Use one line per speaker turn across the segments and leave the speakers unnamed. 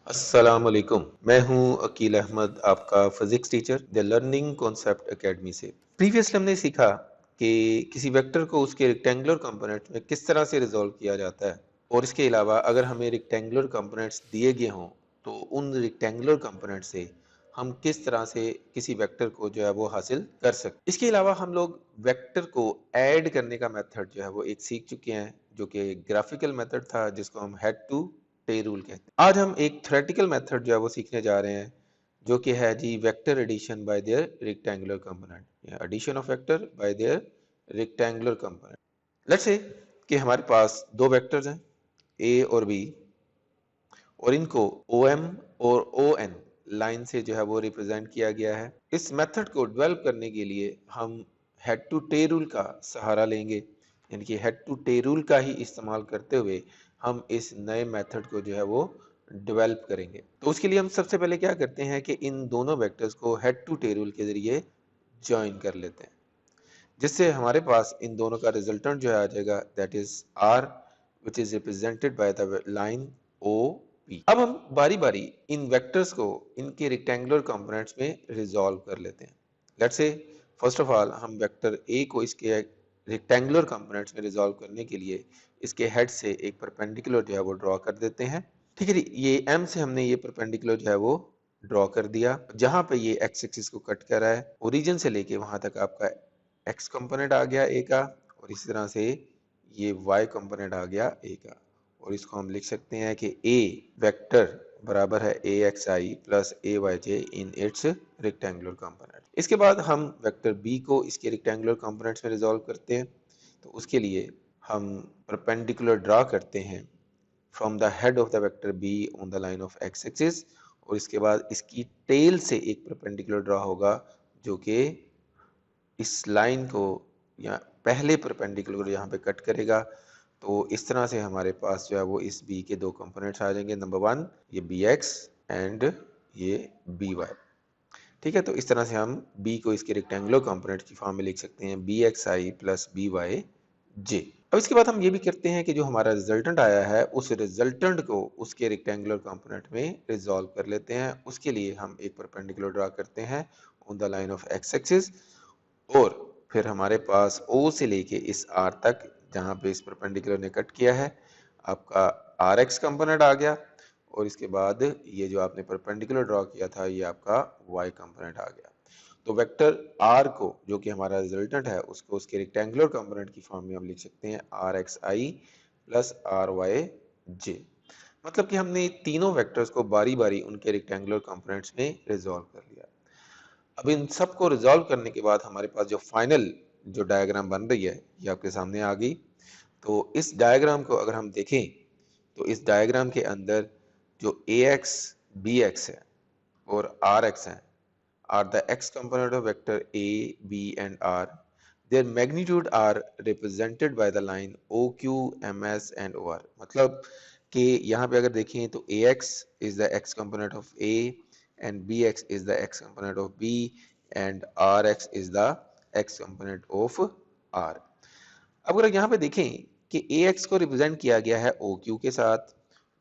अस्सलामुअलैकुम। मैं हूं अकील अहमद, आपका physics teacher the learning concept academy से। प्रीवियसली हमने सीखा कि किसी वेक्टर को उसके रेक्टेंगुलर कंपोनेंट में किस तरह से रिजॉल्व किया जाता है, और इसके अलावा अगर हमें रेक्टेंगुलर कंपोनेंट्स दिए गए हों तो उन रेक्टेंगुलर कंपोनेंट से हम किस तरह से किसी वेक्टर को जो है वो हासिल कर सकते। इसके अलावा हम लोग वेक्टर को ऐड करने का मेथड जो है वो एक सीख चुके हैं, जो कि ग्राफिकल मेथड था, जिसको हम हेड टू टे रूल कहते हैं। आज हम एक थ्योरेटिकल मेथड जो है वो सीखने जा रहे हैं, जो कि है जी vector addition by their rectangular component, या addition of vector by their rectangular component. Let's say कि हमारे पास दो वेक्टर्स हैं, ए और बी, और इनको ओ एम और ओ एन लाइन से जो है वो रिप्रेजेंट किया गया है। इस मेथड को डेवलप करने के लिए हम हेड टू टे रूल का सहारा लेंगे, यानी कि हेड टू टे रूल का ही इस्तेमाल करते हुए हम इस नए मेथड को जो है वो डेवलप करेंगे। तो उसके लिए हम सबसे पहले क्या करते हैं कि इन दोनों वेक्टर्स को हेड टू टे रूल के जरिए ज्वाइन कर लेते हैं, जिससे हमारे पास इन दोनों का रिजल्टेंट जो है आ जाएगा, that is R, which is represented by the line O P. अब हम बारी बारी इन वेक्टर्स को इनके रेक्टेंगुलर कंपोनेंट्स में रिजॉल्व कर लेते हैं। Let's say first of all हम वेक्टर ए को इसके रेक्टेंगुलर कंपोनेंट्स में रिजॉल्व करने के लिए इसके हेड से एक परपेंडिकुलर जो है वो ड्रॉ कर देते हैं। ठीक है जी, ये एम से हमने ये परपेंडिकुलर जो है वो ड्रॉ कर दिया, जहां पे ये एक्स एक्सिस को कट कर रहा है, ओरिजिन से लेके वहां तक आपका एक्स कंपोनेंट आ गया ए का, और इसी तरह से ये वाई कंपोनेंट आ गया ए का। और इसको हम लिख सकते हैं कि ए वेक्टर बराबर है A X I plus A Y J in its rectangular component. इसके बाद हम वेक्टर बी को इसके रेक्टेंगुलर कंपोनेंट्स में रिजॉल्व करते हैं। तो उसके लिए हम परपेंडिकुलर ड्रा करते हैं from the head of the vector be on the line of x axis, और इसके बाद इसकी टेल से एक परपेंडिकुलर ड्रा होगा, जो कि इस लाइन को या पहले परपेंडिकुलर को यहाँ पे कट करेगा। तो इस तरह से हमारे पास जो है वो इस बी के दो कंपोनेंट्स आ जाएंगे, नंबर वन ये बी एक्स एंड ये बी वाई। ठीक है, तो इस तरह से हम बी को इसके रेक्टेंगुलर कंपोनेंट की फॉर्म में लिख सकते हैं, B x I plus B Y जे। अब इसके बाद हम ये भी करते हैं कि जो हमारा रिजल्टेंट आया है उस रिजल्टेंट को उसके रेक्टेंगुलर कंपोनेंट में रिजॉल्व कर लेते हैं। उसके लिए हम एक परपेंडिकुलर ड्रा करते हैं on the line of x axis, और फिर हमारे पास O से लेके इस R तक, जहाँ पे इस परपेंडिकुलर ने कट किया है, आपका आर एक्स कंपोनेंट आ गया, और इसके बाद ये जो आपने परपेंडिकुलर ड्रॉ किया था ये आपका Y कंपोनेंट आ गया। तो वेक्टर R को, जो कि हमारा रिजल्टेंट है, उसको उसके रेक्टेंगुलर कंपोनेंट की फॉर्म में हम लिख सकते हैं R X I plus R Y J. मतलब कि हमने तीनों वेक्टर्स को बारी बारी उनके रेक्टेंगुलर कंपोनेंट्स में रिजॉल्व कर लिया। अब इन सब को रिजॉल्व करने के बाद हमारे पास जो फाइनल जो डायग्राम बन रही है ये आपके सामने आ गई। तो इस डायग्राम को अगर हम देखें तो इस डायग्राम के अंदर जो ए एक्स बी एक्स है और आर एक्स है, are the X component of vector A B and R, their magnitude are represented by the line OQ, MS and OR। मतलब कि यहाँ पे अगर देखें तो AX is the X component of A and BX is the X component of B and RX is the X component of R। अब अगर यहाँ पे देखें कि AX को रिप्रेजेंट किया गया है OQ के साथ,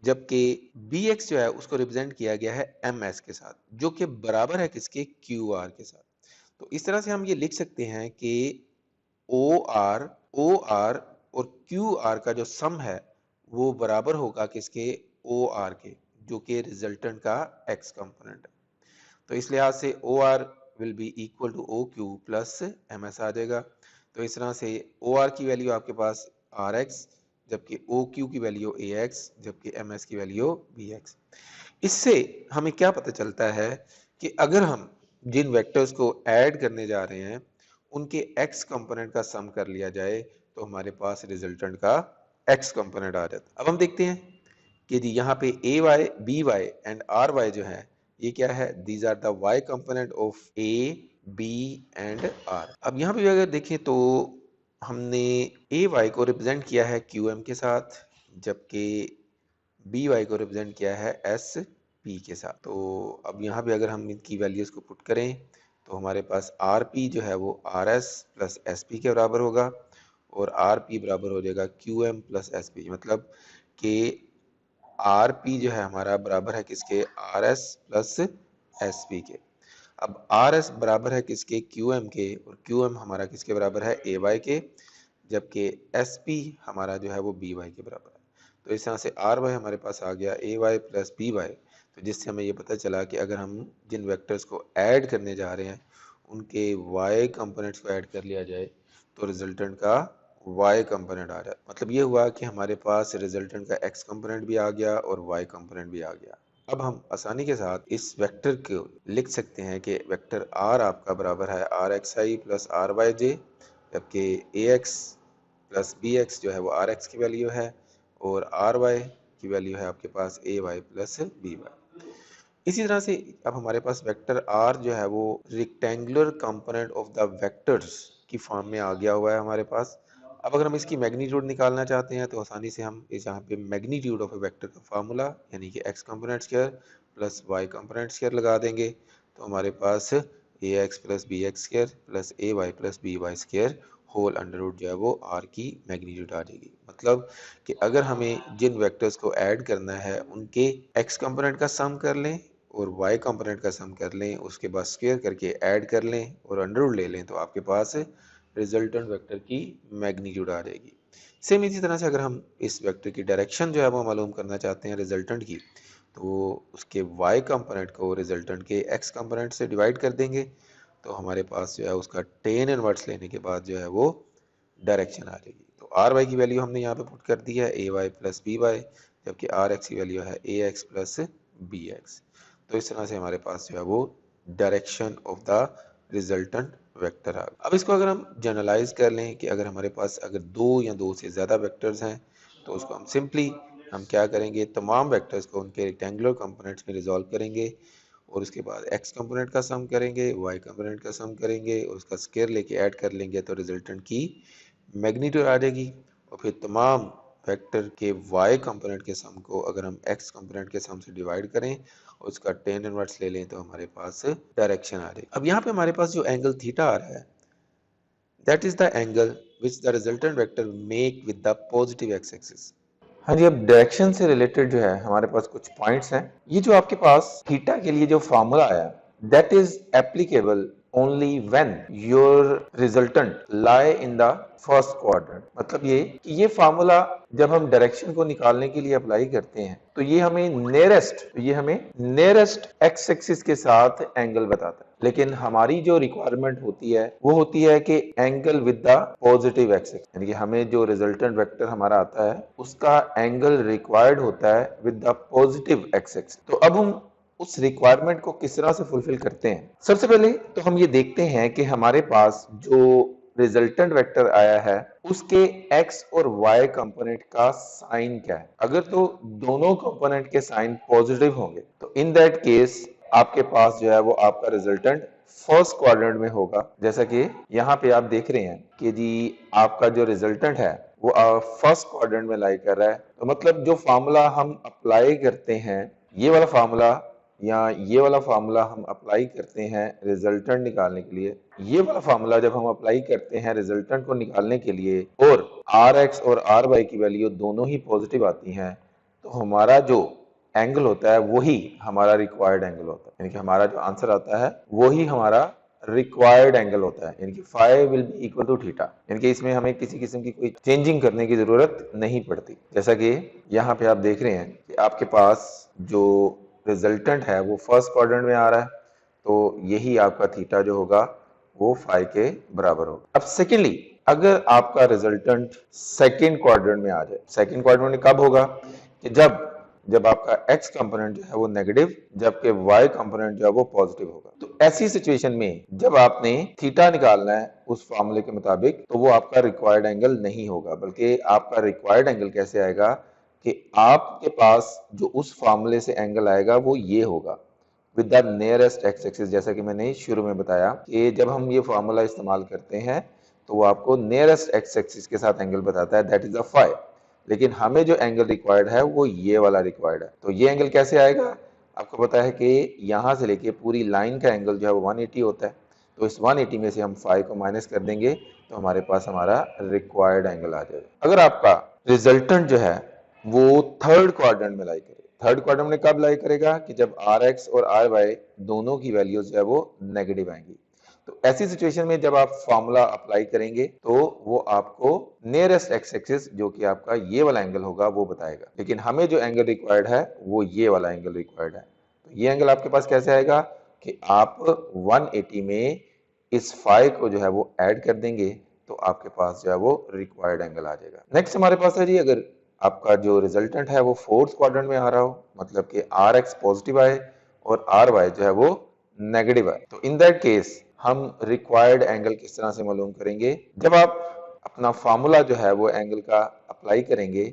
जबकि BX जो है उसको रिप्रेजेंट किया गया है MS के साथ, जो कि बराबर है किसके, QR के साथ। तो इस तरह से हम ये लिख सकते हैं कि ओ आर और क्यू आर का जो सम है वो बराबर होगा किसके, ओ आर के, जो कि रिजल्टेंट का एक्स कंपोनेंट है। तो इस लिहाज से O R will be equal to O Q plus M S आ जाएगा। तो इस तरह से ओ आर की वैल्यू आपके पास आर एक्स, जबकि ओ क्यू की वैल्यू ए एक्स, जबकि एम एस की वैल्यू बी एक्स। इससे हमें क्या पता चलता है कि अगर हम जिन वेक्टर्स को ऐड करने जा रहे हैं उनके x कंपोनेंट का सम कर लिया जाए तो हमारे पास रिजल्टेंट का x कंपोनेंट आ जाता है। अब हम देखते हैं कि जी यहाँ पे A Y B Y and R Y जो है ये क्या है, these are the y component of A B and R. अब यहाँ पे अगर देखें तो हमने ए वाई को रिप्रेजेंट किया है क्यू एम के साथ, जबकि बी वाई को रिप्रेजेंट किया है एस पी के साथ। तो अब यहाँ पे अगर हम इनकी वैल्यूज को पुट करें तो हमारे पास आर पी जो है वो R S plus S P के बराबर होगा, और आर पी बराबर हो जाएगा Q M plus S P. मतलब कि आर पी जो है हमारा बराबर है किसके, are S plus S P के। अब आर एस बराबर है किसके, क्यू एम के, और क्यू एम हमारा किसके बराबर है, ए वाई के, जबकि एस पी हमारा जो है वो बी वाई के बराबर है। तो इस तरह से आर वाई हमारे पास आ गया ए वाई प्लस बी वाई। तो जिससे हमें ये पता चला कि अगर हम जिन वेक्टर्स को ऐड करने जा रहे हैं उनके y कंपोनेंट्स को ऐड कर लिया जाए तो रिजल्टेंट का y कंपोनेंट आ रहा है। मतलब ये हुआ कि हमारे पास रिजल्टेंट का x कंपोनेंट भी आ गया और y कंपोनेंट भी आ गया। अब हम आसानी के साथ इस वेक्टर को लिख सकते हैं कि वेक्टर r आपका बराबर है R X I plus R Y J, जबकि A X plus B X जो है वो आर एक्स की वैल्यू है और आर वाई की वैल्यू है आपके पास ए वाई प्लस बी वाई। इसी तरह से अब हमारे पास वेक्टर r जो है वो rectangular component of the vectors की फॉर्म में आ गया हुआ है हमारे पास। अब अगर हम इसकी मैग्नीट्यूड निकालना चाहते हैं तो आसानी से हम इस यहाँ पे मैग्नीट्यूड ऑफ ए वेक्टर का फार्मूला यानी कि x component square plus y component square लगा देंगे तो हमारे पास A X plus B X square plus A Y plus B Y square whole under root जो है वो r की मैग्नीट्यूड आ जाएगी। मतलब कि अगर हमें जिन वेक्टर्स को ऐड करना है उनके x कंपोनेंट का सम कर लें और y कंपोनेंट का सम कर लें, उसके बाद स्क्वायर करके ऐड कर लें और अंडर रूट ले लें तो आपके पास रिजल्टेंट वेक्टर की मैग्नीट्यूड आ जाएगी। सेम इसी तरह से अगर हम इस वेक्टर की डायरेक्शन जो है वो मालूम करना चाहते हैं रिजल्टेंट की तो उसके y कंपोनेंट को रिजल्टेंट के x कंपोनेंट से डिवाइड कर देंगे तो हमारे पास जो है उसका टेन इनवर्स लेने के बाद जो है वो डायरेक्शन आ जाएगी। तो आर वाई की वैल्यू हमने यहाँ पे पुट कर दी है A Y plus B Y, जबकि आर एक्स की वैल्यू है A X plus B X. तो इस तरह से हमारे पास जो है वो direction of the resultant vector आ गया। अब इसको अगर हम जनरलाइज कर लें कि अगर हमारे पास अगर दो या दो से ज़्यादा वेक्टर्स हैं तो उसको हम सिंपली हम क्या करेंगे, तमाम वेक्टर्स को उनके रेक्टेंगुलर कंपोनेंट्स में रिजॉल्व करेंगे और उसके बाद x कंपोनेंट का सम करेंगे, y कंपोनेंट का सम करेंगे और उसका स्क्वायर लेके ऐड कर लेंगे तो रिजल्टेंट की मैग्नीट्यूड आ जाएगी। और फिर तमाम वेक्टर के y कंपोनेंट के सम को अगर हम x कंपोनेंट के सम से डिवाइड करें और उसका टेन इनवर्स ले लें तो हमारे पास डायरेक्शन आ जाएगी। अब यहाँ पे हमारे पास जो एंगल थीटा आ रहा है that is the angle which the resultant vector make with the positive x axis. हाँ जी, अब डायरेक्शन से रिलेटेड जो है हमारे पास कुछ पॉइंट्स हैं। ये जो आपके पास थीटा के लिए जो फॉर्मूला आया that is applicable only when your resultant lie in the first quadrant. मतलब ये फार्मूला जब हम डायरेक्शन को निकालने के लिए अप्लाई करते हैं तो ये हमें नियरेस्ट एक्स एक्सिस के साथ एंगल बताता है। लेकिन हमारी जो रिक्वायरमेंट होती है वो होती है कि angle with the positive x axis, यानी कि हमें जो रिजल्टेंट वेक्टर हमारा आता है उसका एंगल रिक्वायर्ड होता है with the positive x axis. तो अब हम उस रिक्वायरमेंट को किस तरह से फुलफिल करते हैं, सबसे पहले तो हम ये देखते हैं कि हमारे पास जो रिजल्टेंट वेक्टर आया है उसके x और y कंपोनेंट का साइन क्या है। अगर तो दोनों कंपोनेंट के साइन पॉजिटिव होंगे तो इन दैट केस आपके पास जो है वो आपका रिजल्टेंट फर्स्ट क्वाड्रेंट में होगा। जैसा कि यहाँ पे आप देख रहे हैं कि जी आपका जो रिजल्टेंट है वो फर्स्ट क्वाड्रेंट में लाई कर रहा है। तो मतलब जो फार्मूला हम अप्लाई करते हैं ये वाला फार्मूला या ये वाला फार्मूला हम अप्लाई करते हैं रिजल्टेंट निकालने के लिए, ये वाला फार्मूला जब हम अप्लाई करते हैं रिजल्टेंट को निकालने के लिए और आर एक्स और आर वाई की वैल्यू दोनों ही पॉजिटिव आती हैं तो हमारा जो एंगल होता है वही हमारा रिक्वायर्ड एंगल होता है। यानी कि हमारा जो आंसर आता है वही हमारा रिक्वायर्ड एंगल होता है, यानी कि phi will be equal to theta. यानी कि इसमें हमें किसी किस्म की कोई चेंजिंग करने की जरूरत नहीं पड़ती। जैसा कि यहाँ पे आप देख रहे हैं कि आपके पास जो रिजल्टेंट है वो फर्स्ट क्वाड्रेंट में आ रहा है तो यही आपका थीटा जो होगा वो फाई के बराबर होगा। अब सेकेंडली अगर आपका रिजल्टेंट सेकेंड क्वाड्रेंट में आ जाए, सेकेंड क्वाड्रेंट में कब होगा कि जब आपका x कंपोनेंट जो है वो नेगेटिव जबकि y कंपोनेंट जो है वो पॉजिटिव होगा। तो ऐसी सिचुएशन में जब आपने थीटा निकालना है उस फॉर्मूले के मुताबिक तो वो आपका रिक्वायर्ड एंगल नहीं होगा, बल्कि आपका रिक्वायर्ड एंगल कैसे आएगा कि आपके पास जो उस फार्मूले से एंगल आएगा वो ये होगा with the nearest x axis. जैसा कि मैंने शुरू में बताया कि जब हम ये फार्मूला इस्तेमाल करते हैं तो वो आपको नियरेस्ट एक्स एक्सिस के साथ एंगल बताता है दैट इज द फाई। लेकिन हमें जो एंगल रिक्वायर्ड है वो ये वाला रिक्वायर्ड है। तो ये एंगल कैसे आएगा, आपको पता है कि यहाँ से लेके पूरी लाइन का एंगल जो है वो 180 होता है। तो इस 180 में से हम फाई को माइनस कर देंगे तो हमारे पास हमारा रिक्वायर्ड एंगल आ जाएगा। अगर आपका रिजल्टेंट जो है वो थर्ड क्वाड्रेंट में लाई करे। थर्ड क्वाड्रेंट में कब लाई करेगा कि जब आर एक्स और आर वाई दोनों की वैल्यूज जो है वो नेगेटिव आएंगी। तो ऐसी सिचुएशन में जब आप फॉर्मूला अप्लाई करेंगे तो वो आपको नियरेस्ट एक्स एक्सिस जो कि आपका ये वाला एंगल होगा वो बताएगा, लेकिन हमें जो एंगल रिक्वायर्ड है वो ये वाला एंगल रिक्वायर्ड है। तो ये एंगल आपके पास कैसे आएगा कि आप 180 में इस फाई को जो है वो ऐड कर देंगे तो आपके पास जो है वो रिक्वायर्ड एंगल आ जाएगा। नेक्स्ट हमारे पास है जी, अगर आपका जो रिजल्टेंट है वो फोर्थ क्वाड्रेंट में आ रहा हो, मतलब कि आर एक्स पॉजिटिव आए और आर वाई जो है वो नेगेटिव आए, तो इन दैट केस हम रिक्वायर्ड एंगल किस तरह से मालूम करेंगे। जब आप अपना फार्मूला जो है वो एंगल का अप्लाई करेंगे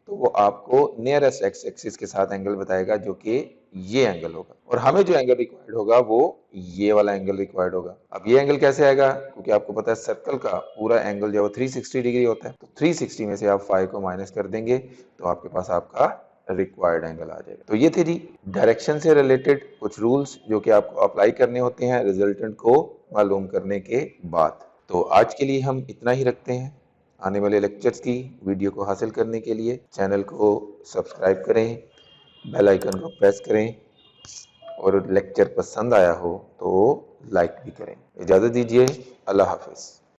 तो वो आपको नियरेस्ट एक्स एक्सिस के साथ एंगल बताएगा जो कि ये एंगल होगा, और हमें जो एंगल रिक्वायर्ड होगा वो ये वाला एंगल रिक्वायर्ड होगा। अब ये एंगल कैसे आएगा, क्योंकि आपको पता है सर्कल का पूरा एंगल जो है वो 360 डिग्री होता है, तो 360 में से आप 5 को माइनस कर देंगे तो आपके पास आपका रिक्वायर्ड एंगल आ जाएगा। तो ये थे जी डायरेक्शन से रिलेटेड कुछ रूल्स जो कि आपको अप्लाई करने होते हैं रिजल्टेंट को मालूम करने के बाद। तो आज के लिए हम इतना ही रखते हैं। आने वाले लेक्चर्स की वीडियो को हासिल करने के लिए चैनल को सब्सक्राइब करें, बेल आइकन को प्रेस करें, और लेक्चर पसंद आया हो तो लाइक भी करें। इजाज़त दीजिए, अल्लाह हाफिज़।